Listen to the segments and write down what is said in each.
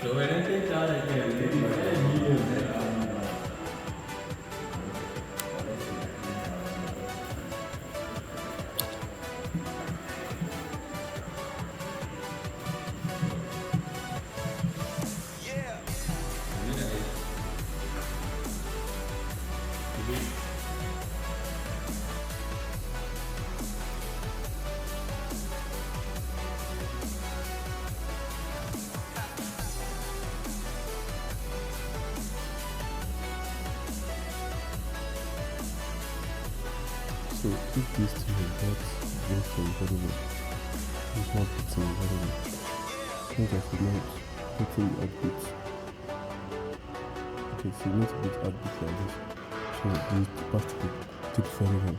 So when I take out again, it is a medium. So if this thing is not just environment, it's not its environment. Think of it not getting outputs. Okay, so you need to get outputs like this. So you have to take very well.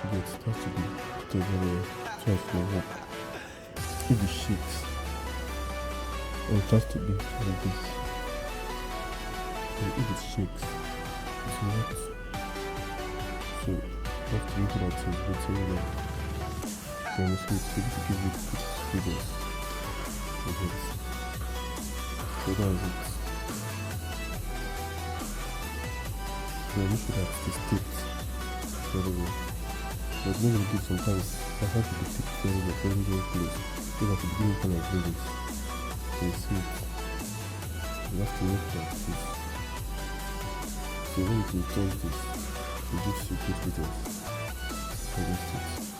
It has to be taken very well. So it will work. If it shakes, or it has to be like this. So if it shakes, it's not. So you have to look at it very well. Then it's able to give you good figures like this. So that is it. So you should have the state very well. But when you do sometimes, I have to detect very close. You have to begin kind of values. So you see it. You have to look like this. So when you touch this, it gives you good figures. So that's it.